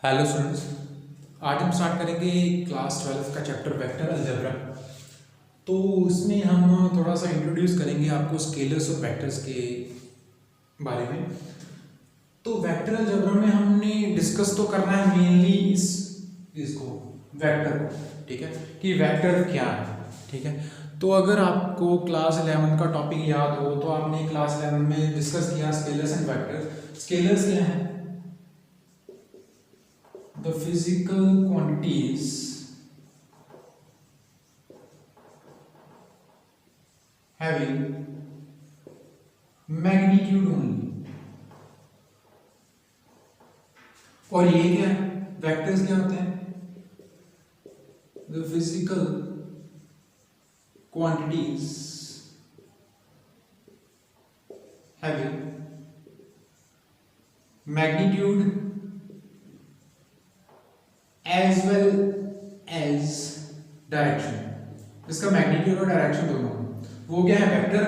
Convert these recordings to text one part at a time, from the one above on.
Hello students. आज हम start करेंगे क्लास 12 का चैप्टर वेक्टर अलजेब्रा। तो उसमें हम थोड़ा सा इंट्रोड्यूस करेंगे आपको स्केलर्स और वेक्टर्स के बारे में। तो वेक्टर अलजेब्रा में हमने डिस्कस तो करना है मेनली इसको वेक्टर को, ठीक है, कि वेक्टर क्या है। ठीक है, तो अगर आपको क्लास 11 का टॉपिक याद हो तो आपने क्लास 11 में डिस्कस किया स्केलर्स एंड वेक्टर। स्केलर्स क्या है? The physical quantities having magnitude only। और ये क्या है? वेक्टर्स क्या होते हैं? The physical quantities having magnitude as well as direction. इसका मैग्नीट्यूड और डायरेक्शन दोनों, वो क्या है? वेक्टर।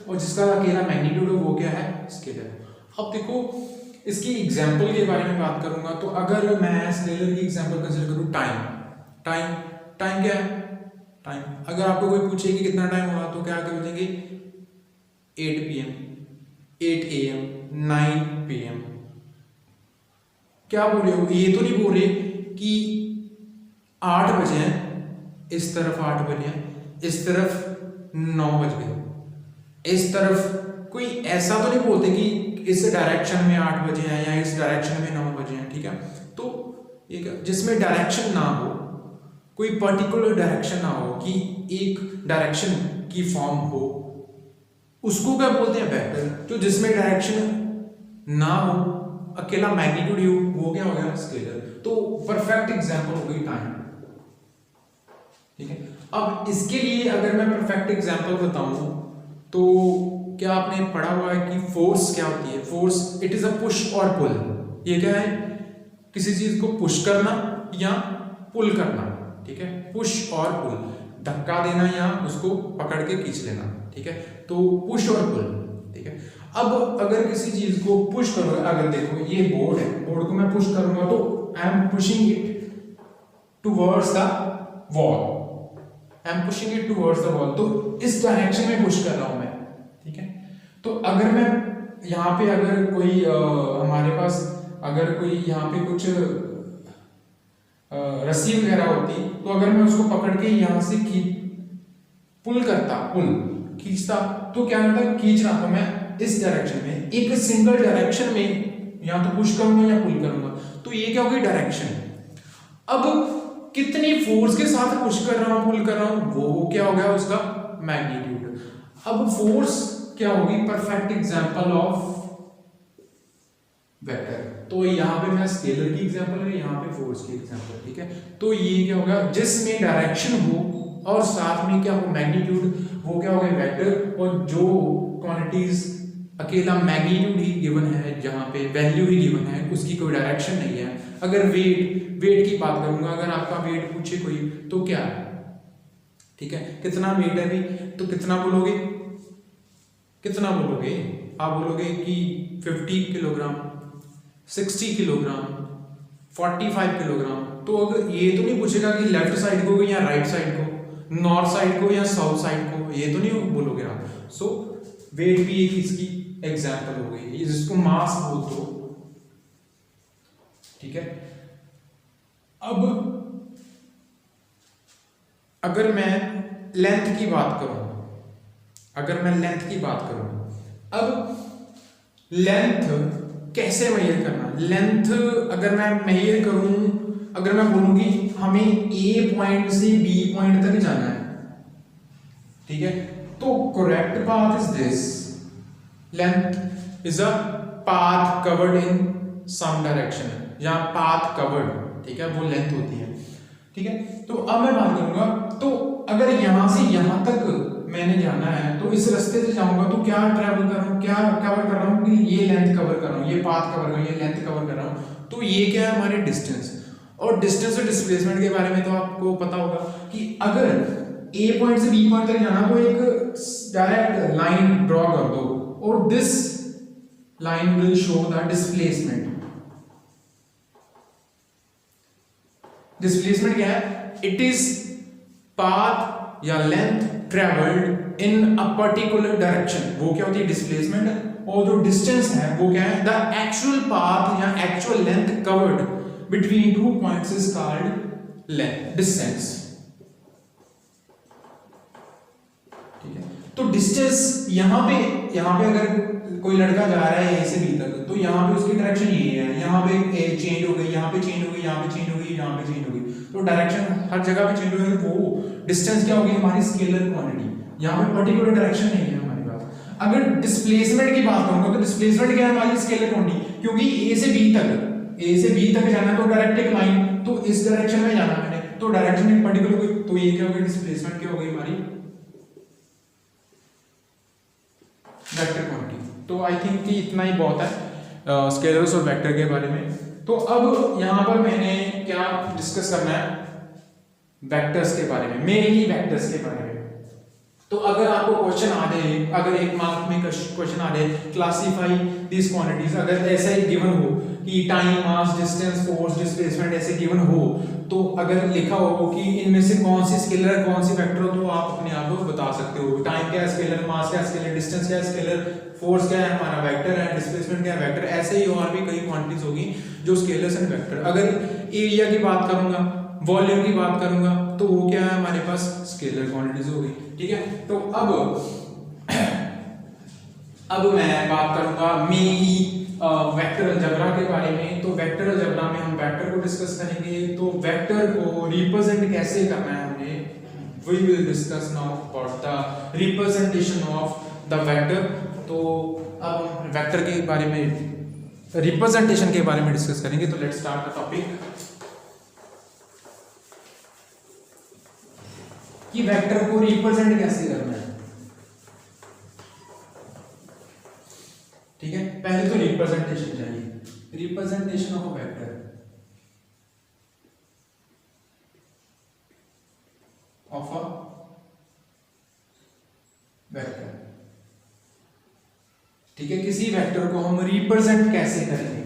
और जिसका अकेला मैग्नीट्यूड हो वो क्या है? स्केलर। अब देखो इसकी एग्जांपल के बारे में बात करूंगा तो अगर मैं स्केलर की एग्जांपल कंसीडर करूं टाइम। टाइम टाइम क्या है? टाइम अगर आपको कोई पूछे कि कितना टाइम हुआ तो क्या बोलेंगे? 8 PM, 8 AM, 9 PM। क्या बोल रहे हो? ये तो नहीं बोल रहे कि 8 बजे हैं, इस तरफ 8 बजे हैं, इस तरफ 9 बज गए, इस तरफ कोई ऐसा तो नहीं बोलते कि इस डायरेक्शन में 8 बजे हैं या इस डायरेक्शन में 9 बजे हैं। ठीक है, तो ये क्या, जिसमें डायरेक्शन ना हो, कोई पर्टिकुलर डायरेक्शन ना हो, कि एक डायरेक्शन की फॉर्म हो, उसको क्या बोलते हैं? वेक्टर। तो जिसमें डायरेक्शन ना हो, अकेला मैग्नीट्यूड ही हो, वो क्या हो गया? स्केलर। तो परफेक्ट एग्जांपल हो गई टाइम। ठीक है, अब इसके लिए अगर मैं परफेक्ट एग्जांपल बताऊं तो क्या आपने पढ़ा हुआ है कि फोर्स क्या होती है? Force it is a push और पुल। ये क्या है? किसी चीज को पुश करना या पुल करना। ठीक है, पुश और पुल, धक्का देना या उसको पकड़ के खींच लेना। ठीक है, तो पुश और पुल। ठीक है, अब अगर किसी चीज को पुश करो, अगर देखो ये बोर्ड है, बोर्ड को मैं पुश करूंगा तो I am pushing it towards the wall. I am pushing it towards the wall, तो इस डायरेक्शन में पुश कर रहा हूं मैं। ठीक है, तो अगर मैं यहाँ पे अगर कोई हमारे पास अगर कोई यहाँ पे कुछ रस्सी वगैरह होती तो अगर मैं उसको पकड़ के यहाँ से पुल करता, पुल खींचता, तो क्या होता? खींचना तो मैं इस डायरेक्शन में, एक सिंगल डायरेक्शन में या तो पुश करूंगा या पुल करूंगा, तो ये क्या होगी? डायरेक्शन। अब कितनी फोर्स के साथ पुश कर रहा हूं, पुल कर रहा हूं, वो क्या हो गया? उसका मैग्नीट्यूड। अब फोर्स क्या होगी? Perfect example of vector. तो यहां पे मैं स्केलर की एग्जांपल है, यहां पे फोर्स की एग्जांपल। ठीक है, तो ये क्या होगा? जिसमें डायरेक्शन हो और साथ में क्या हो? मैग्नीट्यूड, वो क्या हो गया? वेक्टर। और जो क्वांटिटीज अकेला मैग्नीट्यूड ही गिवन है, जहां पे वैल्यू ही गिवन है, उसकी कोई डायरेक्शन नहीं है। अगर वेट की बात करूंगा, अगर आपका वेट पूछे कोई तो क्या है? ठीक है, कितना वेट है भी, तो कितना बोलोगे? कितना बोलोगे? आप बोलोगे कि 50 किलोग्राम, 60 किलोग्राम, 45 किलोग्राम। तो अगर ये तो नहीं पूछेगा कि लेफ्ट साइड को या राइट साइड को, नॉर्थ साइड को या साउथ साइड को, ये तो नहीं बोलोगे आप। सो वेट भी एक इसकी एग्जांपल हो गई, जिसको मास बोलते हो। ठीक है, अब अगर मैं लेंथ की बात करूं, अब लेंथ कैसे मेजर करना? लेंथ अगर मैं मेजर करूं, अगर मैं बोलूं कि हमें ए पॉइंट से बी पॉइंट तक जाना है, ठीक है, तो correct path is this. Length is a path covered in some direction, जहां पाथ कवर्ड, ठीक है, वो लेंथ होती है। ठीक है, तो अब मैं बात करूंगा, तो अगर यहां से यहां तक मैंने जाना है तो इस रास्ते से जाऊंगा तो क्या ट्रैवल कर रहा हूं, क्या कवर कर रहा हूं? कि ये लेंथ कवर कर रहा हूं, ये पाथ कवर कर रहा हूं, ये लेंथ कवर कर रहा हूं। तो ये क्या है? हमारे डिस्टेंस। और डिस्टेंस और डिस्प्लेसमेंट के बारे में तो आपको पता होगा कि अगर ए पॉइंट से बी पॉइंट तक जाना तो एक डायरेक्ट लाइन ड्रॉ कर दो और this line will show the displacement. Displacement क्या है? इट इज पाथ या length travelled in a particular direction, वो क्या होती है? डिस्प्लेसमेंट। और जो डिस्टेंस है वो क्या है? द एक्चुअल पाथ या actual length covered between two points is called length, distance. ठीक है, तो डिस्टेंस यहाँ पे अगर कोई लड़का जा रहा है ए से बी तक, तो यहाँ पे उसकी डायरेक्शन ये है, यहाँ पे चेंज हो गई, यहाँ पे चेंज हो गई, यहाँ पे चेंज हो गई, यहाँ पे चेंज हो गई, तो डायरेक्शन हर जगह पे चेंज हो गई, वो डिस्टेंस क्या होगी? हमारी स्केलर क्वांटिटी। यहाँ पे पर्टिकुलर डायरेक्शन नहीं है हमारे पास। अगर डिस्प्लेसमेंट की बात करूंगा तो डिस्प्लेसमेंट क्या है? हमारी स्केलर क्वांटिटी, क्योंकि ए से बी तक जाना है तो डायरेक्ट एक लाइन, तो इस डायरेक्शन में जाना मैंने, तो डायरेक्शन एक पर्टिकुलर हुई, तो ये क्या होगी? डिस्प्लेसमेंट क्या होगी हमारी? Vector quantity. तो आई थिंक कि इतना ही बहुत है स्केलर्स और वेक्टर के बारे में। तो अब यहाँ पर मैंने क्या डिस्कस करना है? वेक्टर्स के बारे में, मेनली वेक्टर्स के बारे में। तो अगर आपको क्वेश्चन आ जाए, अगर एक मार्क में क्वेश्चन आ जाए, क्लासिफाई दिस क्वांटिटीज, अगर ऐसा ही गिवन हो कि टाइम, मास, डिस्टेंस, फोर्स, डिस्प्लेसमेंट ऐसे गिवन हो, तो अगर लिखा हो कि इनमें से कौन सी स्केलर है, कौन सी वेक्टर हो, तो आप अपने आप को बता सकते हो। टाइम क्या है? स्केलर। मास क्या है? स्केलर। डिस्टेंस क्या है? स्केलर। फोर्स क्या है? हमारा वेक्टर है। डिस्प्लेसमेंट क्या है? वेक्टर। ऐसे ही और भी कई क्वांटिटीज होगी जो स्केलर्स एंड वेक्टर। अगर एरिया की बात करूंगा, वॉल्यूम की बात करूंगा, तो वो क्या है? हमारे पास स्केलर क्वांटिटीज होगी। ठीक है, तो अब मैं बात करूंगा मेनली वेक्टर अलजेब्रा के बारे में। तो वेक्टर अलजेब्रा में हम वेक्टर को डिस्कस करेंगे। तो वेक्टर को रिप्रेजेंट कैसे करना है हमें, we will discuss now about the representation of the vector. तो अब हम वेक्टर के बारे में, रिप्रेजेंटेशन के बारे में डिस्कस करेंगे। तो लेट्स स्टार्ट द टॉपिक कि वेक्टर को रिप्रेजेंट कैसे करना है। ठीक है, पहले तो रिप्रेजेंटेशन चाहिए। Representation of a vector, of a vector. ठीक है, किसी वेक्टर को हम रिप्रेजेंट कैसे करेंगे?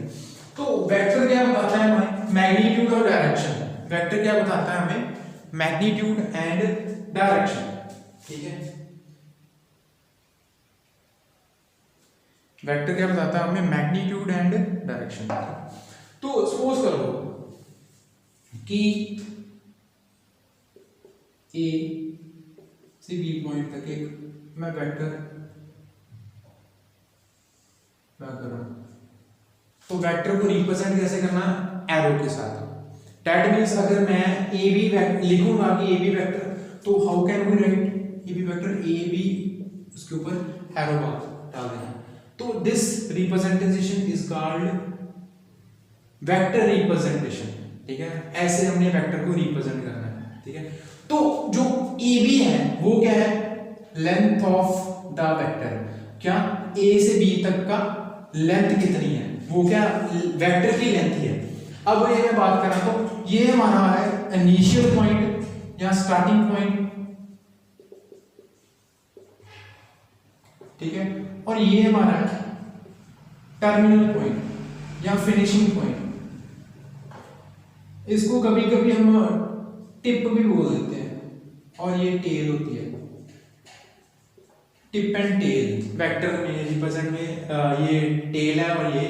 तो वेक्टर क्या बताता है हमें? मैग्नीट्यूड और डायरेक्शन। वेक्टर क्या बताता है हमें? Magnitude and direction. ठीक है, वेक्टर क्या बताता है हमें? Magnitude and direction. तो सपोज करो कि ए से बी पॉइंट तक एक मैं वेक्टर ड्रा कर रहा हूं। तो वेक्टर को रिप्रेजेंट कैसे करना? एरो के साथ। दैट मींस अगर मैं ए बी लिखूंगा कि ए बी वेक्टर, तो how can we write A B vector? A B उसके ऊपर एरो बार डाल देना। तो this representation is called vector representation. ठीक है, ऐसे हमने वेक्टर को रिप्रेजेंट करना है। ठीक है, तो जो ए बी है वो क्या है? Length of the vector. क्या? ए से बी तक का लेंथ कितनी है, वो क्या? वेक्टर की लेंथ ही है। अब ये मैं बात कर रहा हूं, ये हमारा है इनिशियल पॉइंट या स्टार्टिंग पॉइंट। ठीक है, और ये हमारा टर्मिनल पॉइंट या फिनिशिंग पॉइंट। इसको कभी कभी हम टिप भी बोल देते हैं, और ये टेल होती है। टिप एंड टेल वेक्टर में रिप्रेजेंट में ये टेल है और ये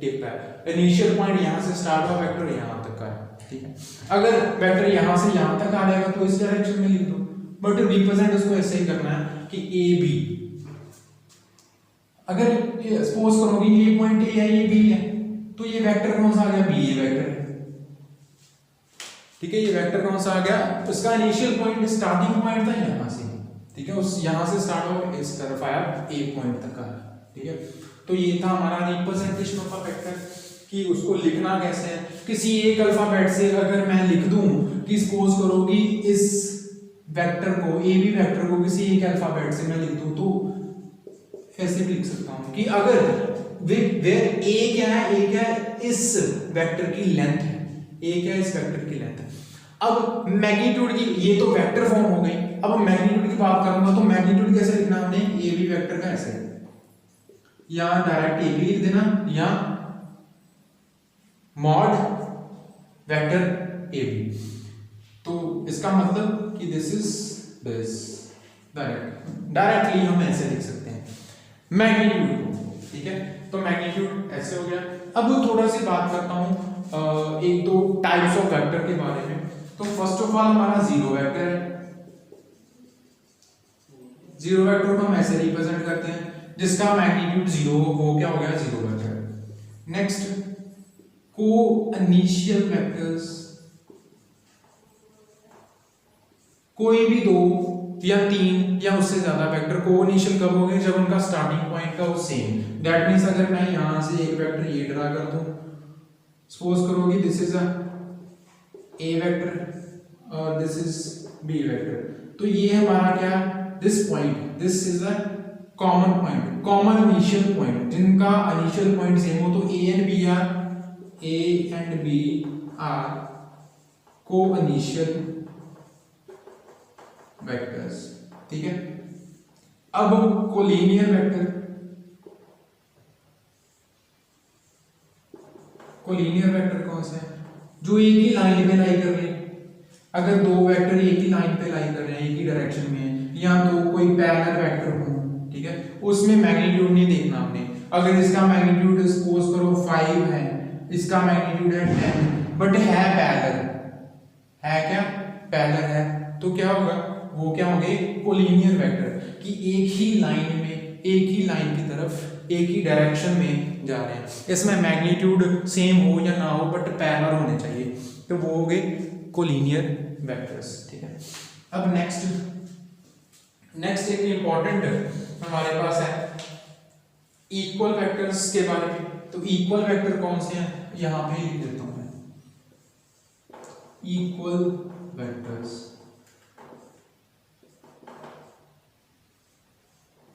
टिप है। इनिशियल पॉइंट यहां से स्टार्ट हुआ वेक्टर यहां तक का है। ठीक है, अगर वेक्टर यहां से यहां तक आ जाएगा तो इस डायरेक्शन में लिख दो, बट रिप्रेजेंट उसको ऐसे ही करना है कि ए बी। अगर सपोज करो कि ये पॉइंट ए है, ये बी है, तो ये वेक्टर कौन सा आ गया? बी ए वेक्टर है। ठीक है, ये वेक्टर कौन सा आ गया? उसका इनिशियल पॉइंट स्टार्टिंग पॉइंट था यहां से। ठीक है, उस यहां से स्टार्ट हो इस तरफ आया ए पॉइंट तक आया। ठीक है, तो ये था हमारा रिप्रेजेंटेशन ऑफ अ वेक्टर कि उसको लिखना कैसे है। किसी एक अल्फाबेट से अगर मैं लिख दूं कि सपोज करो कि इस वेक्टर को, ए बी वेक्टर को किसी एक अल्फाबेट से मैं लिख दूं, तो ऐसे भी लिख सकता हूं कि अगर वेयर ए क्या है? ए क्या है? इस वेक्टर की लेंथ है। ए क्या है? इस वेक्टर की लेंथ है। अब मैग्नीट्यूड की, ये तो वेक्टर फॉर्म हो गई। अब मैग्नीट्यूड की बात करूंगा तो मैग्नीट्यूड कैसे लिखना हमने? ए बी वेक्टर का ऐसे, या डायरेक्ट ए बी लिख देना, या मॉड वेक्टर ए बी। तो इसका मतलब कि दिस डायरेक्टली हम ऐसे लिख सकते हैं मैग्नीट्यूड को, ठीक है। तो मैग्नीट्यूड ऐसे हो गया। अब थोड़ा सी बात करता हूं एक दो टाइप्स ऑफ वेक्टर के बारे में। तो फर्स्ट ऑफ ऑल हमारा जीरो वेक्टर है। जीरो वेक्टर को हम ऐसे रिप्रेजेंट करते हैं जिसका मैग्नीट्यूड जीरो हो, वो क्या हो गया, जीरो वेक्टर। नेक्स्ट को इनिशियल वेक्टर्स, कोई भी दो या तीन या उससे ज्यादा वेक्टर को इनिशियल कब होंगे, जब उनका स्टार्टिंग पॉइंट का वो सेम। दैट मींस अगर मैं यहां से एक वेक्टर ये ड्रा कर दूं, सपोज करो कि this is a A vector और दिस इज बी वेक्टर, तो ये हमारा क्या, this point, this is a common point, common initial point, जिनका इनिशियल पॉइंट सेम हो। तो ए एंड बी आर को इनिशियल वेक्टर्स, ठीक है। अब कोलिनियर वेक्टर, कोलिनियर वेक्टर कौन सा है, जो एक ही लाइन पे लाई कर रहे हैं। अगर दो वेक्टर एक ही लाइन पे लाई कर रहे हैं, एक ही डायरेक्शन में, या तो कोई पैरेलल वेक्टर हो, ठीक है, उसमें मैग्नीट्यूड नहीं देखना आपने। अगर इसका मैग्नीट्यूड सपोज करो 5 है, इसका मैग्नीट्यूड है 10, बट है पैरेलल, है क्या, पैरेलल है, तो क्या होगा, वो क्या होंगे, कोलिनियर वेक्टर, कि एक ही लाइन में, एक ही लाइन की तरफ, एक ही डायरेक्शन में जा रहे हैं। इसमें मैग्नीट्यूड सेम हो या ना हो, बट पैरेलल होने चाहिए, तो वो हो गए कोलिनियर वेक्टर्स, ठीक है। अब नेक्स्ट एक इंपॉर्टेंट हमारे पास है इक्वल वेक्टर्स के बारे में। तो इक्वल वेक्टर कौन से हैं, यहां पे लिख देता हूं मैं, equal vectors,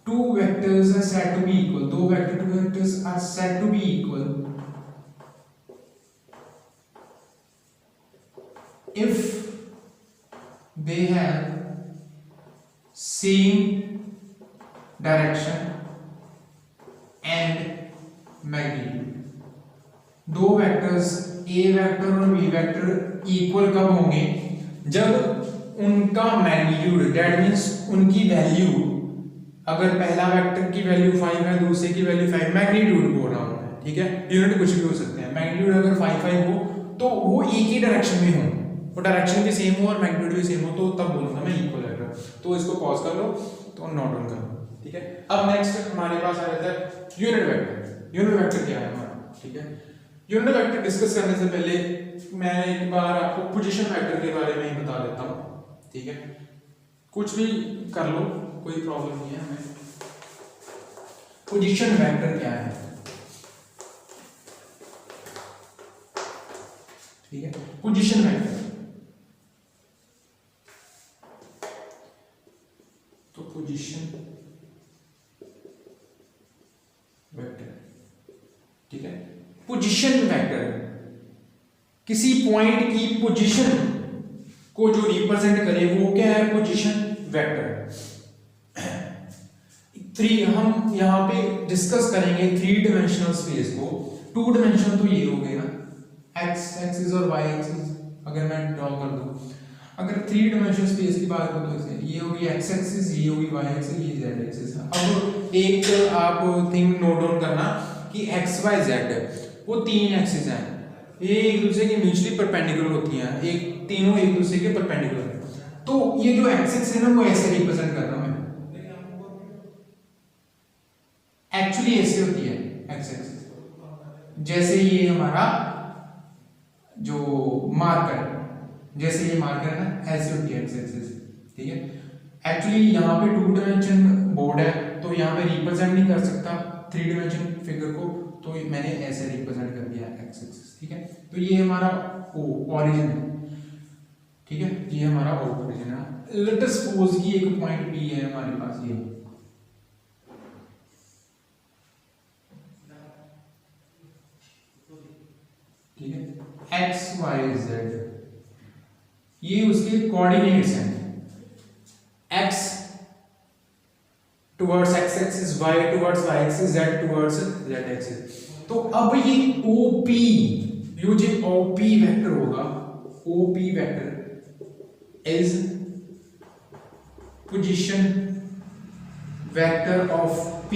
two vectors are said to be equal, two vectors are said to be equal if they have same direction and magnitude। दो वेक्टर्स ए वेक्टर और बी वेक्टर इक्वल कब होंगे, जब उनका मैग्नीट्यूड, दैट मींस उनकी value, अगर पहला vector की वैल्यू 5 है, दूसरे की वैल्यू 5, मैग्नीट्यूड बोल रहा हूं मैं, ठीक है, यूनिट कुछ भी हो सकते हैं। मैग्नीट्यूड अगर 5 हो तो वो एक ही डायरेक्शन में हो, वो डायरेक्शन भी सेम हो और मैग्नीट्यूड भी सेम हो, तो तब बोलूंगा मैं इक्वल वेक्टर। तो इसको पॉज कर लो, तो नोट डाउन कर लो, ठीक है। अब नेक्स्ट हमारे पास आ जाता है यूनिट वेक्टर। यूनिट वेक्टर क्या है हमारा, ठीक है। यूनिट वेक्टर डिस्कस करने से पहले मैं एक बार आपको पोजीशन वेक्टर के बारे में ही बता देता हूं, ठीक है। कुछ भी कर लो, कोई प्रॉब्लम नहीं है हमें। पोजीशन वेक्टर क्या है, ठीक है। पोजीशन वेक्टर, तो पोजीशन वेक्टर, ठीक है। पोजीशन वेक्टर किसी पॉइंट की पोजीशन को जो रिप्रेजेंट करे वो क्या है, पोजीशन वेक्टर। हम यहां पे डिस्कस करेंगे 3 डायमेंशनल स्पेस को। 2 डायमेंशन तो ये हो गए ना, एक्स एक्सिस और वाई एक्सिस, अगर मैं ड्रॉ कर दूं। अगर 3 डायमेंशनल स्पेस की बात करूं तो ये होगी एक्स एक्सिस, ये होगी वाई एक्सिस, ये जेड एक्सिस। अब एक आप थिंग नोट डाउन करना कि एक्स वाई जेड वो 3 एक्सिस हैं, ये एक दूसरे के म्यूचुअली परपेंडिकुलर होती हैं, एक तीनों एक दूसरे के परपेंडिकुलर है। तो ये जो एक्सिस है ना, वो ऐसे रिप्रेजेंट कर रहा हूं मैं, एक्चुअली ऐसे होती है एक्स एक्सिस, जैसे ये हमारा जो मार्कर, जैसे ये मार्कर है ना, ऐसे होती है एक्स एक्सिस, ठीक है। एक्चुअली यहाँ पे 2 डायमेंशन बोर्ड है, तो यहाँ पे रिप्रेजेंट नहीं कर सकता 3 डायमेंशन फिगर को, तो मैंने ऐसे रिप्रेजेंट कर दिया एक्स एक्सिस, ठीक है। तो ये हमारा ओरिजिन है, ठीक है, ये हमारा ओरिजिन है। लेट अस सपोज कि एक पॉइंट पी है हमारे पास, ये ठीक है, एक्स वाई जेड, ये उसके कोऑर्डिनेट्स हैं, x towards x axis, y towards Y axis, z towards Z axis. तो अब ये ओपी, ये जो ओपी वेक्टर होगा, OP vector is position vector of P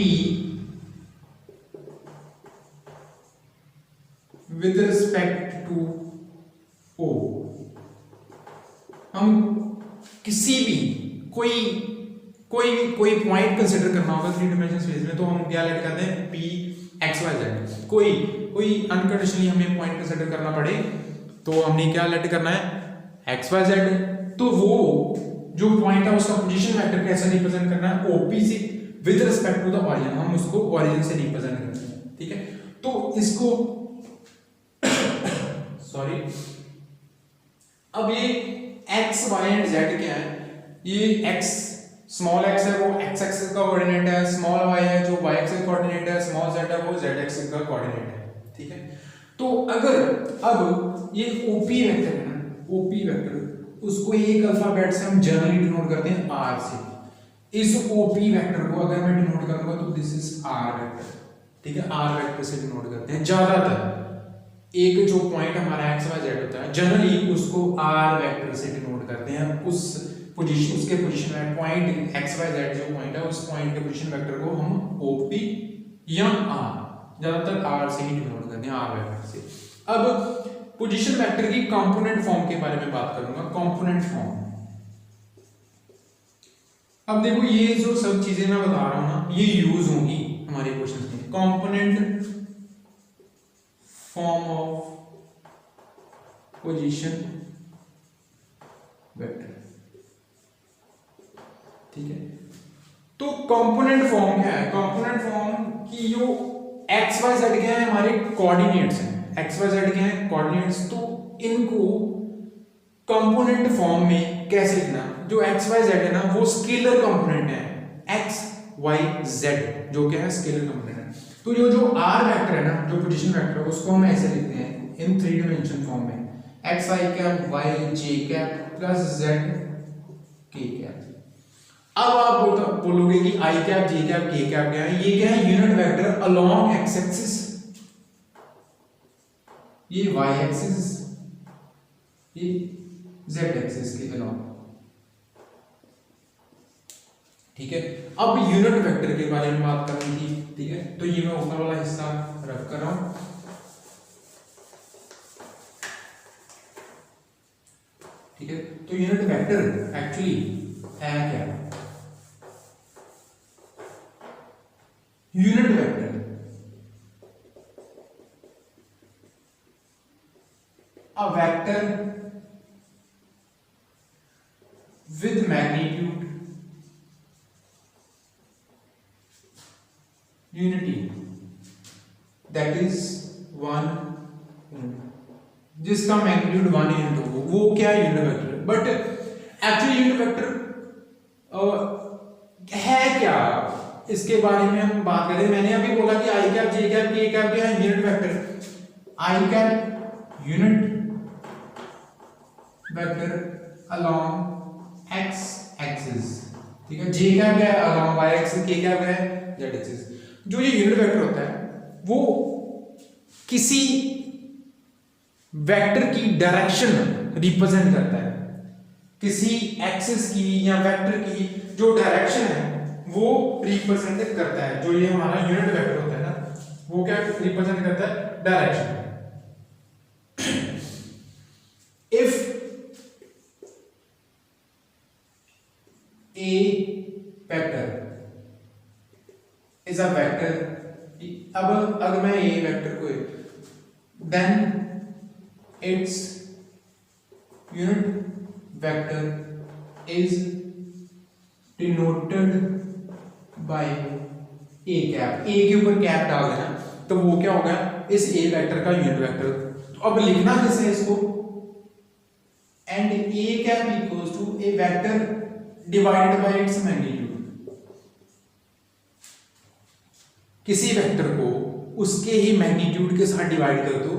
with respect to O। हम किसी भी कोई पॉइंट कंसिडर करना होगा थ्री डायमेंशन स्पेस में, तो हम क्या लेट करते हैं P x y z। कोई अनकंडीशनली हमें पॉइंट कंसिडर करना पड़े तो हमने क्या लेट करना है x y z। तो वो जो पॉइंट है उसका पोजीशन वेक्टर कैसे रिप्रेजेंट करना है OP से with respect to the origin, हम उसको ओरिजिन से रिप्रेजेंट करते हैं, ठीक है। तो इसको सॉरी, अब ये x y एंड z क्या है, ये x स्मॉल x है वो x एक्सिस का कोऑर्डिनेट है, स्मॉल y है जो y एक्सिस का कोऑर्डिनेट है, स्मॉल z है वो z एक्सिस का कोऑर्डिनेट है, ठीक है। तो अगर अब ये OP वेक्टर है ना, OP वेक्टर उसको एक अल्फाबेट से हम जनरली डिनोट करते हैं r से। इस OP वेक्टर को अगर मैं डिनोट करूंगा तो दिस इज r वेक्टर, ठीक है, r वेक्टर से डिनोट करते हैं। ज्यादातर एक जो पॉइंट हमारा x y z होता है जनरली उसको r वेक्टर से डिनोट करते हैं। उस पोजीशन, उसके पोजीशन में पॉइंट x y z जो पॉइंट है उस पॉइंट के पोजीशन वेक्टर को हम OP या r, ज्यादातर r से ही डिनोट करते हैं, r वेक्टर से। अब पोजीशन वेक्टर की कंपोनेंट फॉर्म के बारे में बात करूंगा, कंपोनेंट फॉर्म। अब देखो ये जो सब चीजें मैं बता रहा हूं ना ये यूज होंगी हमारे क्वेश्चंस में। Component form of position vector, ठीक है। तो कंपोनेंट फॉर्म क्या है, कंपोनेंट फॉर्म की जो x y z क्या है हमारे कोऑर्डिनेट्स हैं, x y z क्या है कोऑर्डिनेट्स, तो इनको कंपोनेंट फॉर्म में कैसे लिखना, जो x y z है ना वो स्केलर कंपोनेंट है, x y z जो क्या है स्केलर कंपोनेंट है। तो जो r वेक्टर है ना, जो पोजीशन वेक्टर है उसको हम ऐसे लिखते हैं इन थ्री डायमेंशन फॉर्म में, x i cap y j cap plus z k cap. अब आप बोलोगे कि i cap j cap k cap क्या है, ये क्या है unit vector along x axis, ये y एक्सिस, ये z एक्सिस के अलोंग, ठीक है। अब यूनिट वेक्टर के बारे में बात करनी थी, ठीक है। तो ये मैं ऊपर वाला हिस्सा रख कर रहा हूं, ठीक है। तो यूनिट वेक्टर एक्चुअली है क्या, unit vector a vector with magnitude unity that is 1 जिसका मैग्नीट्यूड 1 यूनिट हो वो क्या है unit vector. But actually unit vector है क्या, इसके बारे में हम बात करें। मैंने अभी बोला कि I cap J cap K cap क्या है unit vector, I cap unit vector along x axis, ठीक है। जे कैप क्या है along y axis, K cap क्या है z एक्सिस। जो ये यूनिट वेक्टर होता है वो किसी वेक्टर की डायरेक्शन रिप्रेजेंट करता है, किसी एक्सिस की या वेक्टर की जो डायरेक्शन है वो रिप्रेजेंट करता है। जो ये हमारा यूनिट वेक्टर होता है ना वो क्या रिप्रेजेंट करता है direction. If a vector is a vector, अब अगर मैं a वेक्टर को then its unit vector is denoted by a cap, a के ऊपर कैप डाल देना तो वो क्या होगा इस a वेक्टर का यूनिट वेक्टर। तो अब लिखना कैसे इसको, and a cap equals to a vector divided by its magnitude. किसी वेक्टर को उसके ही मैग्नीट्यूड के साथ डिवाइड कर दो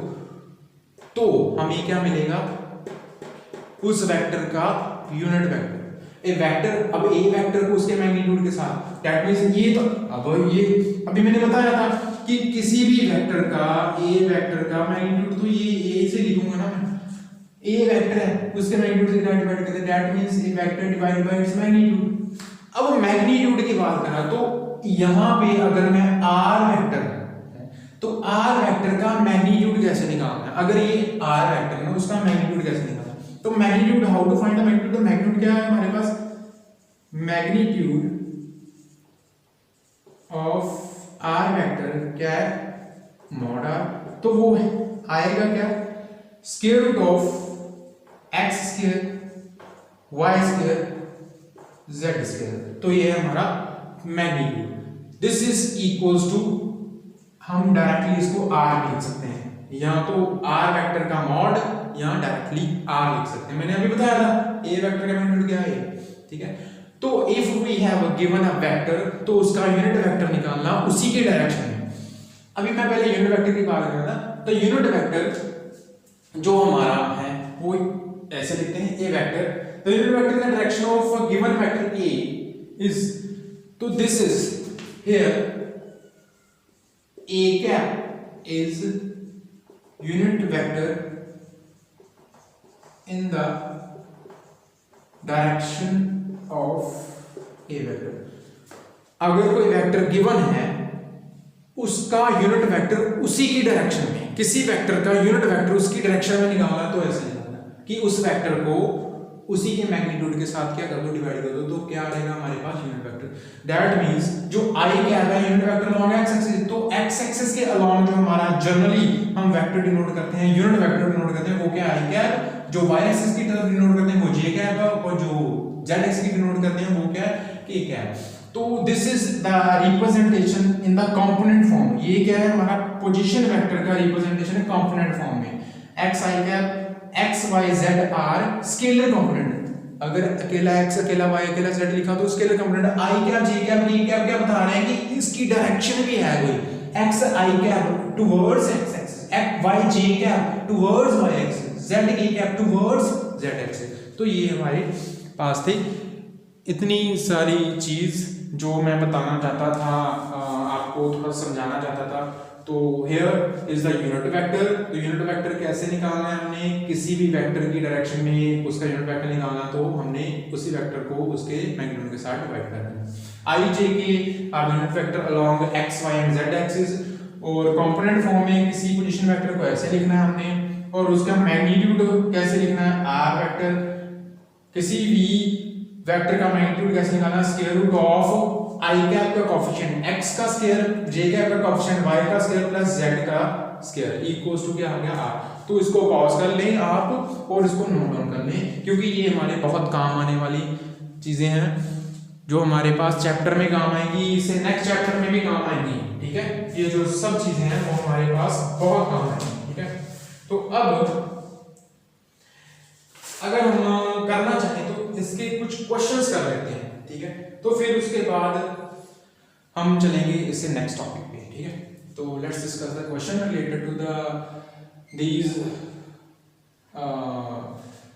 तो हमें क्या मिलेगा उस वेक्टर का यूनिट वेक्टर। ए वेक्टर, अब ए वेक्टर को उसके मैग्नीट्यूड के साथ, दैट मींस ये तो अब ये अभी मैंने बताया था कि किसी भी वेक्टर का ए वेक्टर का मैग्नीट्यूड तो ये ए से लिखूंगा ना मैं, ए वेक्टर है उसके मैग्नीट्यूड से डिवाइड करते हैं, that means A vector divide by its magnitude. अब मैग्नीट्यूड की बात करा तो यहां पे अगर मैं आर वेक्टर तो आर वेक्टर का मैग्नीट्यूड कैसे निकालना है, अगर ये आर वेक्टर है उसका मैग्नीट्यूड कैसे निकालना है, तो magnitude how to find the magnitude, तो मैग्नीट्यूड क्या है हमारे पास, मैग्नीट्यूड ऑफ आर वेक्टर क्या है, मॉड आर, तो वो आएगा क्या, square root of x square y square z square, तो ये है हमारा magnitude. This is equals to, हम डायरेक्टली इसको आर लिख सकते हैं, या तो आर वेक्टर का मॉड या डायरेक्टली आर लिख सकते हैं। मैंने अभी बताया था ए वेक्टर का मैग्नीट्यूड क्या है, ठीक है। तो if we have given a vector तो उसका यूनिट वेक्टर निकालना उसी के डायरेक्शन में। अभी मैं पहले यूनिट वेक्टर की बात कर रहा था, तो यूनिट वेक्टर जो हमारा है वो ऐसे लिखते हैं ए वेक्टर, तो unit vector in the direction of given vector A is, तो this is here a cap is unit vector in the direction of a vector। अगर कोई वेक्टर गिवन है उसका यूनिट वेक्टर उसी की डायरेक्शन में, किसी वेक्टर का यूनिट वेक्टर उसकी डायरेक्शन में निकालना, तो ऐसे निकालना कि उस वेक्टर को उसी के मैग्नीट्यूड के साथ क्या कर दो, डिवाइड कर दो, तो क्या आ जाएगा हमारे पास यूनिट वेक्टर। दैट मींस जो आई क्या है unit vector along x axis, तो एक्स एक्सिस के अलोंग जो हमारा जनरली हम वेक्टर डिनोट करते हैं, यूनिट वेक्टर डिनोट करते हैं, वो क्या आई क्या, जो वाई एक्सिस की तरफ डिनोट करते हैं वो जे क्या है, और जो जेड एक्सिस की डिनोट करते हैं वो क्या है, के क्या है। तो this is the representation in the component form, ये क्या है हमारा पोजीशन वेक्टर का रिप्रेजेंटेशन है कंपोनेंट फॉर्म में। X I cap x y z are scalar component, अगर अकेला एक्स अकेला वाई अकेला जेड लिखा तो scalar component, i cap J cap d cap क्या बता रहे हैं कि इसकी डायरेक्शन भी है कोई, एक्स आई cap towards x axis, X Y J cap towards Y axis, Z E cap towards Z axis. तो ये हमारे पास थी इतनी सारी चीज जो मैं बताना चाहता था, आपको थोड़ा समझाना चाहता था। तो here is the unit vector, तो यूनिट वेक्टर कैसे निकालना है, हमने किसी भी वेक्टर की डायरेक्शन में उसका यूनिट वेक्टर निकालना, तो हमने उसी वेक्टर को उसके मैग्नीट्यूड के साथ डिवाइड करना है। I j k unit vector along x y and z axis, और कंपोनेंट फॉर्म में किसी पोजीशन वेक्टर को ऐसे लिखना है हमने, और उसका मैग्नीट्यूड कैसे लिखना है, आर वेक्टर, किसी भी वेक्टर का मैग्नीट्यूड कैसे निकालना, square root of i cap का कोएफिशिएंट x का स्क्वायर, j कैप का कोएफिशिएंट y का स्क्वायर प्लस z का स्क्वायर इक्वल्स टू क्या हो गया r। तो इसको पॉज कर लें आप और इसको नोट डाउन कर लें, क्योंकि ये हमारे बहुत काम आने वाली चीजें हैं जो हमारे पास चैप्टर में काम आएंगी, इसे नेक्स्ट चैप्टर में भी काम आएंगी, ठीक है। ये जो सब चीजें हैं वो हमारे पास बहुत काम आएंगी, ठीक है। तो अब अगर हम करना चाहें तो इसके कुछ क्वेश्चंस कर लेते हैं, ठीक है। तो फिर उसके बाद हम चलेंगे इससे नेक्स्ट टॉपिक पे, ठीक है। तो let's discuss the question related to the these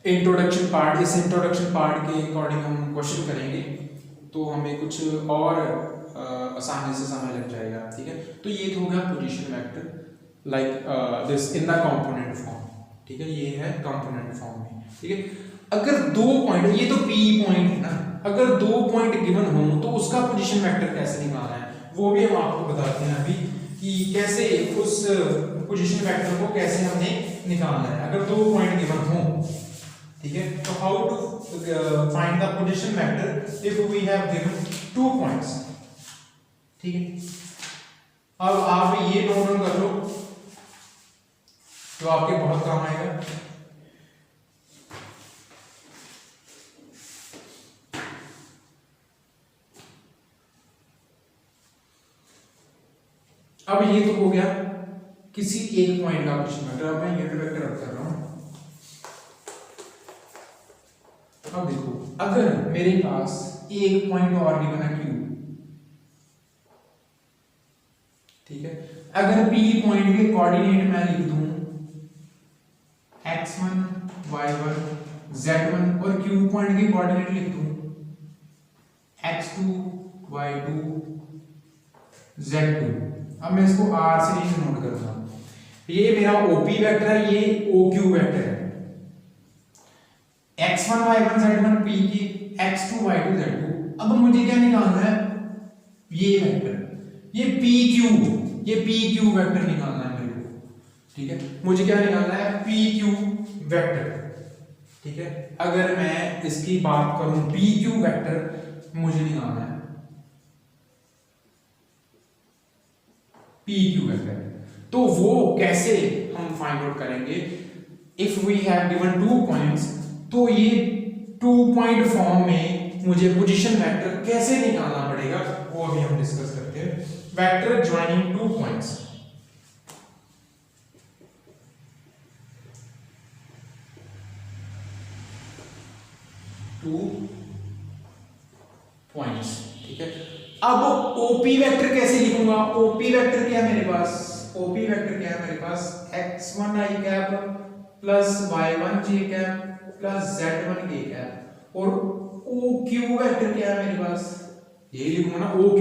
introduction part. इस इंट्रोडक्शन पार्ट के अकॉर्डिंग हम क्वेश्चन करेंगे तो हमें कुछ और आसानी से समझ लग जाएगा, ठीक है। तो ये हो गया position vector like this in the component form, ठीक है। ये है कंपोनेंट फॉर्म में, ठीक है। अगर दो पॉइंट, ये तो पी पॉइंट है ना, अगर दो पॉइंट गिवन हो तो उसका पोजीशन वेक्टर कैसे निकालना है वो भी हम आपको बताते हैं अभी, कि कैसे उस पोजीशन वेक्टर को कैसे हमने निकालना है अगर दो पॉइंट गिवन हो, ठीक है। तो how to find the position vector if we have given 2 points, ठीक है। अब आप ये नोट डाउन कर लो तो आपके बहुत काम आएगा। अब ये तो हो गया किसी एक पॉइंट का पोजीशन वेक्टर, अब मैं यूनिट वेक्टर रख कर रहा हूं। अब देखो अगर मेरे पास एक पॉइंट और गिवन है Q, ठीक है। अगर P पॉइंट के कोऑर्डिनेट मैं लिख दूं x1 y1 z1 और Q पॉइंट के कोऑर्डिनेट लिख दूं x2 y2 z2, अब मैं इसको R से नोट करूंगा। ये मेरा OP वेक्टर है, ये OQ वेक्टर है, x1 y1 z1 p की x2 y2 z2। अब मुझे क्या निकालना है, ये वेक्टर, ये pq वेक्टर निकालना है मेरे को, ठीक है। मुझे क्या निकालना है, pq वेक्टर, ठीक है। अगर मैं इसकी बात करूं pq वेक्टर मुझे निकालना है pq वेक्टर, तो वो कैसे हम फाइंड आउट करेंगे। If we have given 2 points, तो ये 2 पॉइंट फॉर्म में मुझे पोजीशन वेक्टर कैसे निकालना पड़ेगा वो अभी हम डिस्कस करते हैं। वेक्टर ज्वाइनिंग 2 पॉइंट्स, ठीक है। अब ओपी वेक्टर कैसे लिखूंगा, ओपी वेक्टर क्या है मेरे पास, ओपी वेक्टर क्या है मेरे पास, x1 i cap plus y1 j cap plus z1 k cap, और OQ वेक्टर क्या है मेरे पास, ये लिखूंगा ना OQ,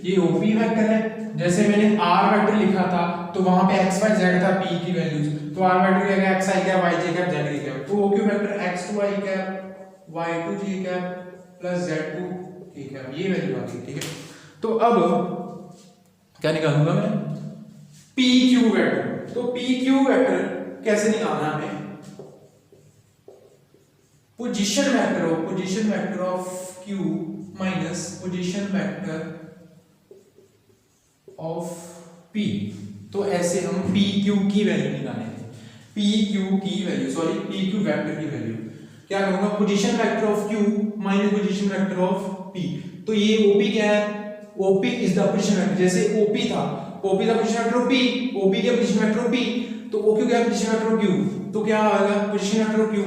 ये OP वेक्टर है। जैसे मैंने R वेक्टर लिखा था तो वहां पे x y z था p की वैल्यूज, तो R वेक्टर क्या है x i cap y j cap z k cap, तो OQ vector x2 i cap y2 j cap plus z2 k cap, ये वैल्यू आ गई, ठीक है। तो अब क्या निकालूंगा मैं, PQ वेक्टर। तो PQ वेक्टर कैसे निकालना है, position vector of Q minus position vector of P। तो ऐसे हम PQ की वैल्यू निकालेंगे, PQ वेक्टर की वैल्यू क्या करूंगा, position vector of Q minus position vector of P। तो ये OP क्या है, OP is the position vector, जैसे OP था position vector of P, OP क्या पोजीशन वेक्टर ऑफ P, तो OQ क्या पोजीशन वेक्टर ऑफ Q, तो क्या आएगा पोजीशन वेक्टर ऑफ Q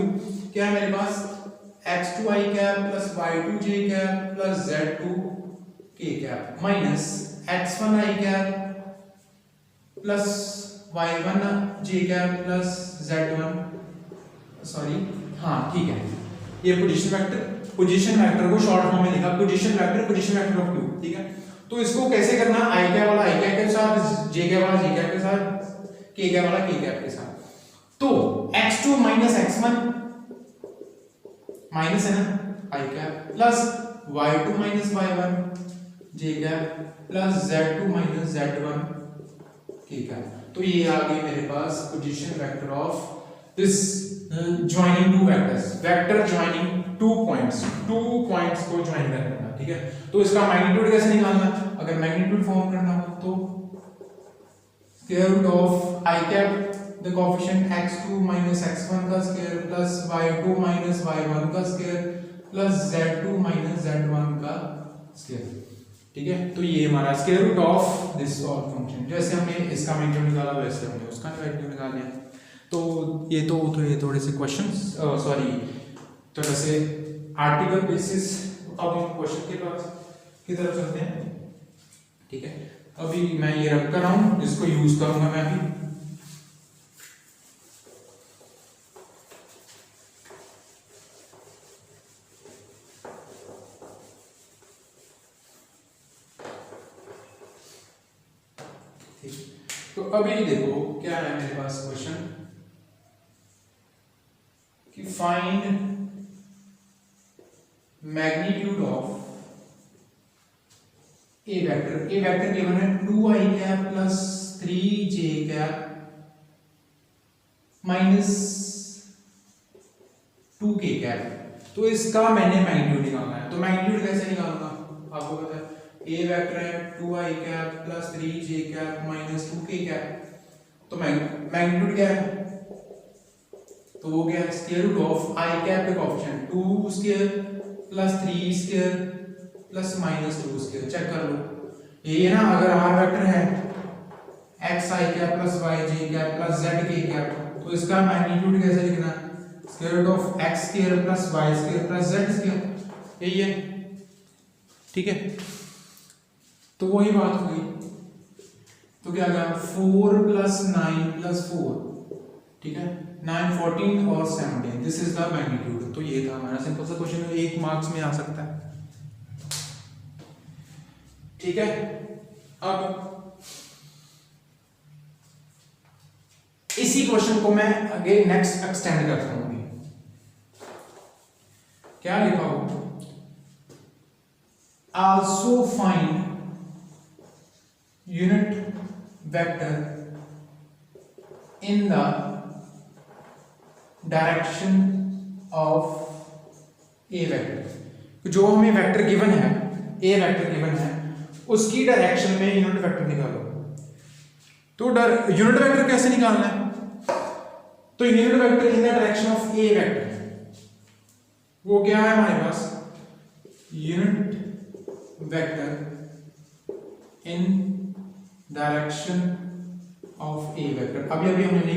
क्या है मेरे पास, x2 i cap plus y2 j cap plus z2 k cap minus x1 i cap plus y1 j cap plus z1, sorry हाँ ठीक है, ये पोजीशन वेक्टर को शॉर्ट फॉर्म में लिखा, पोजीशन वेक्टर ऑफ Q, ठीक है। तो इसको कैसे करना, i कैप वाला i कैप के साथ, j कैप वाला j कैप के साथ, k कैप वाला k कैप के साथ। तो x2 माइनस x1 माइनस है ना i cap plus y2 minus y1 j cap plus z2 minus z1 k cap. तो ये आ गई मेरे पास position vector of this joining 2 vectors, vector joining 2 points को ज्वाइन करना, ठीक है। तो इसका मैग्नीट्यूड कैसे निकालना, अगर मैग्नीट्यूड फॉर्म करना हो तो square root of i cap the coefficient x2 minus x1 का square plus y2 minus y1 का square plus z2 minus z1 का स्क्वायर, ठीक है। तो ये हमारा square root of this all function, जैसे हमने इसका मैग्नीट्यूड निकाला वैसे हमने उसका मैग्नीट्यूड निकाल लिया। तो ये थोड़े से क्वेश्चंस, सॉरी थोड़ा से आर्टिकल बेसिस। अब हम क्वेश्चन के पास की तरफ चलते हैं, ठीक है। अभी मैं ये रख कर रहा हूं, इसको यूज करूंगा मैं अभी। तो अभी देखो क्या है मेरे पास क्वेश्चन कि find magnitude of A vector given है 2i cap plus 3j cap minus 2k cap. तो इसका मैंने मैग्नीट्यूड निकालना है, तो मैग्नीट्यूड कैसे निकालूंगा, आपको पता है ए वेक्टर है 2i cap plus 3j cap minus 2k cap. तो मैग्नीट्यूड क्या है, तो वो क्या है square root of i cap का coefficient 2 square plus 3 square plus minus 2 square. Check कर लो, ये है ना, अगर r वेक्टर है x i cap plus y j cap plus z k cap, तो इसका मैग्नीट्यूड कैसे लिखना है, square root of x square plus y square plus z square, यही है, ठीक है। तो वही बात हो गई, तो क्या आ गया 4 प्लस 9 प्लस 4, ठीक है, 9 14 और 17, दिस इज द मैग्नीट्यूड। तो ये था हमारा सिंपल सा क्वेश्चन, 1 मार्क्स में आ सकता है, ठीक है। अब इसी क्वेश्चन को मैं आगे नेक्स्ट एक्सटेंड करता हूं। क्या लिखा हो, also find unit vector in the direction of A vector. जो हमें वेक्टर गिवन है, ए वेक्टर गिवन है, उसकी डायरेक्शन में यूनिट वेक्टर निकालो। तो यूनिट वेक्टर कैसे निकालना है? तो unit vector in the direction of A vector, वो क्या है हमारे पास, unit vector in direction of A vector. अभी हमने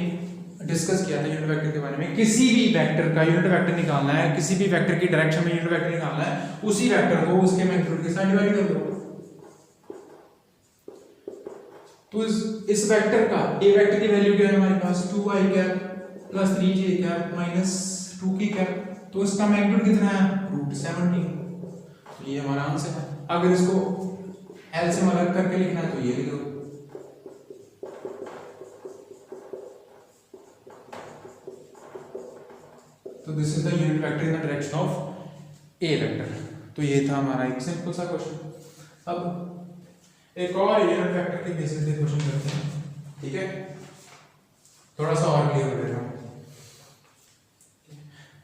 डिस्कस किया था यूनिट वेक्टर के बारे में। किसी भी वेक्टर का यूनिट वेक्टर निकालना है, किसी भी वेक्टर की डायरेक्शन में यूनिट वेक्टर निकालना है, उसी वेक्टर को उसके मैग्नीट्यूड के साथ डिवाइड कर दो। तो इस वेक्टर का ए वेक्टर की वैल्यू क्या है हमारे पास, 2i cap plus 3j cap minus 2k cap. तो इसका मैग्नीट्यूड कितना है, √17। तो ये हमारा आंसर है। अगर इसको L से अलग करके लिखना है तो ये लिख दो। तो this is the unit vector in the direction of A vector. तो ये था हमारा एक सिंपल सा क्वेश्चन। अब एक और यूनिट वेक्टर के बेसिस पे क्वेश्चन करते हैं, ठीक है, थोड़ा सा और क्लियर कर देता हूं।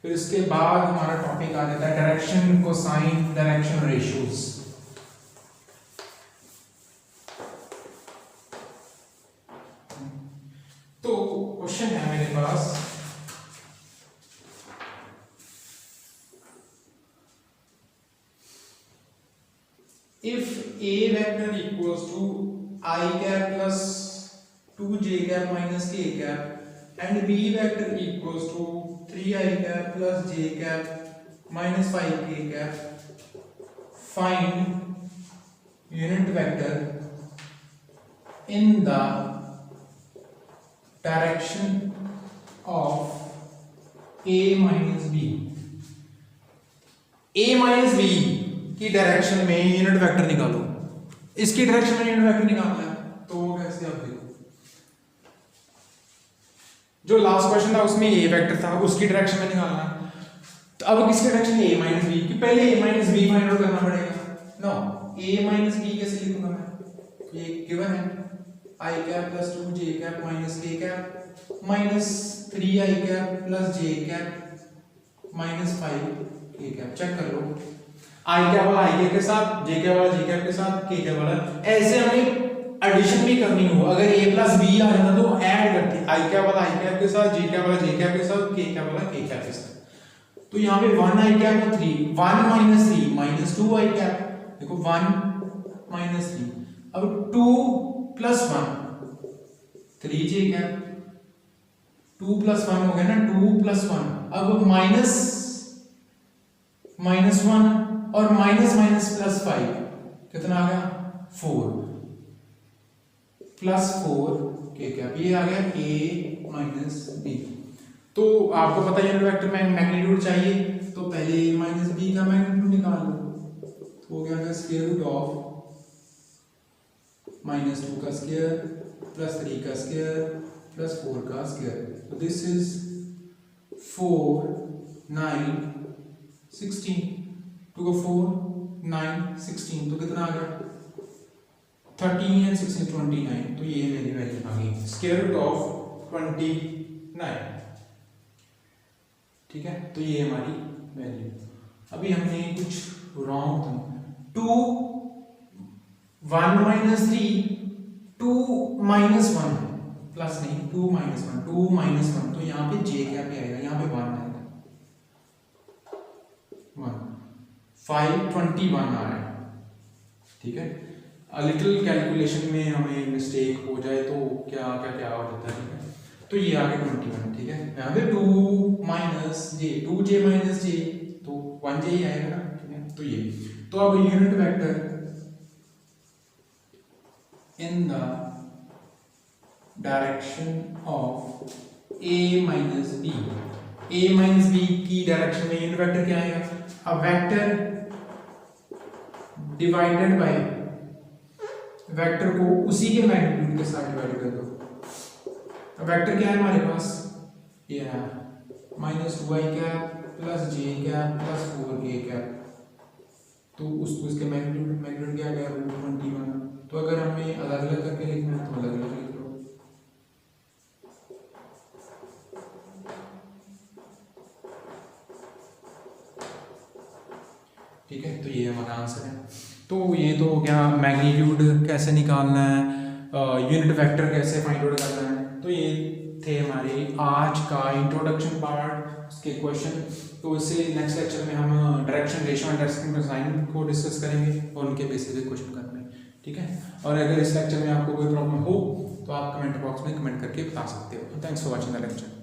फिर इसके बाद हमारा टॉपिक आ जाता है डायरेक्शन कोसाइन डायरेक्शन रेशियोज। तो क्वेश्चन है मेरे पास, if a vector equals to I cap plus 2j cap minus k cap and b vector equals to 3i cap plus j cap minus 5k cap, find unit vector in the direction of a minus b। a minus b की direction में unit vector निकालो। इसकी direction में unit vector निकालना है तो कैसे, आप देखो, जो लास्ट क्वेश्चन था उसमें ए वेक्टर था, उसकी डायरेक्शन में निकालना है। तो अब किसकी डायरेक्शन है, ए माइनस बी की। पहले ए माइनस बी फाइंड आउट करना पड़ेगा। नो, ए माइनस बी कैसे लिखूंगा मैं, ये गिवन है I cap plus 2j cap minus k cap minus 3i cap plus j cap minus 5k cap. Check कर लो, आई कैप वाला आई कैप के साथ, जे कैप वाला जे कैप के साथ, के कैप वाला। ऐसे हमें एडिशन भी करनी हो, अगर a प्लस बी आ जाता तो ऐड करते, आई कैप वाला आई कैप के साथ, जे कैप वाला जे कैप के साथ, के कैप वाला के कैप के साथ। तो यहाँ पे 1i कैप और 3, 1 माइनस 3 माइनस 2i कैप। देखो 1 माइनस 3, अब 2 प्लस 1 3j कैप, 2 प्लस 1 हो गया ना, 2 प्लस 1। अब माइनस 1 और माइनस माइनस प्लस 5 कितना आ गया, 4 प्लस 4 के कैप। ये आ गया a माइनस बी। तो आपको पता है यूनिट वेक्टर में मैग्नीट्यूड चाहिए, तो पहले a माइनस बी का मैग्नीट्यूड निकाल लो। तो हो गया स्क्वायर रूट ऑफ -2 का स्क्वायर प्लस 3 का स्क्वायर प्लस 4 का स्क्वायर। तो दिस इज 4 9 16, 2 को 4 9 16, तो कितना आ गया 13 एंड 16 29। तो ये मेरी वैल्यू आ गई स्क्वायर रूट ऑफ 29, ठीक है। तो ये हमारी वैल्यू। अभी हमने कुछ रॉन्ग था, 2 1 माइनस 3 2 माइनस 1 प्लस नहीं, 2 माइनस 1 2 माइनस 1। तो यहाँ पे जे क्या पे आएगा, यहाँ पे 1 आएगा, 1 521 आ रहा है, ठीक है। लिटिल कैलकुलेशन में हमें मिस्टेक हो जाए तो क्या क्या क्या हो जाता है, ठीक है। तो ये आ गया 21, ठीक है। यहाँ पे 2 माइनस जे, 2j माइनस जे, तो 1j ही आएगा ना, ठीक है। तो ये, तो अब unit vector in the direction of a minus b, a minus b की डायरेक्शन में यूनिट वेक्टर क्या आएगा, a vector divided by vector को उसी के मैग्नीट्यूड के साथ डिवाइड कर दो। अब वेक्टर क्या है हमारे पास, ये है माइनस 2i कैप प्लस जे कैप प्लस 4k कैप, तो उसको इसके मैग्नीट्यूड क्या गया √21। तो अगर हमें अलग अलग करके लिखना है तो अलग अलग लिख लो। ठीक है, तो ये हमारा आंसर है। तो ये तो हो गया मैग्नीट्यूड कैसे निकालना है, यूनिट वेक्टर कैसे फाइंड आउट करना है। तो ये थे हमारे आज का इंट्रोडक्शन पार्ट के क्वेश्चन। तो इससे नेक्स्ट लेक्चर में हम direction ratio and direction cosine को डिस्कस करेंगे और उनके बेसिस पे क्वेश्चन करने। ठीक है, और अगर इस लेक्चर में आपको कोई प्रॉब्लम हो तो आप कमेंट बॉक्स में कमेंट करके बता सकते हो। Thanks for watching the lecture.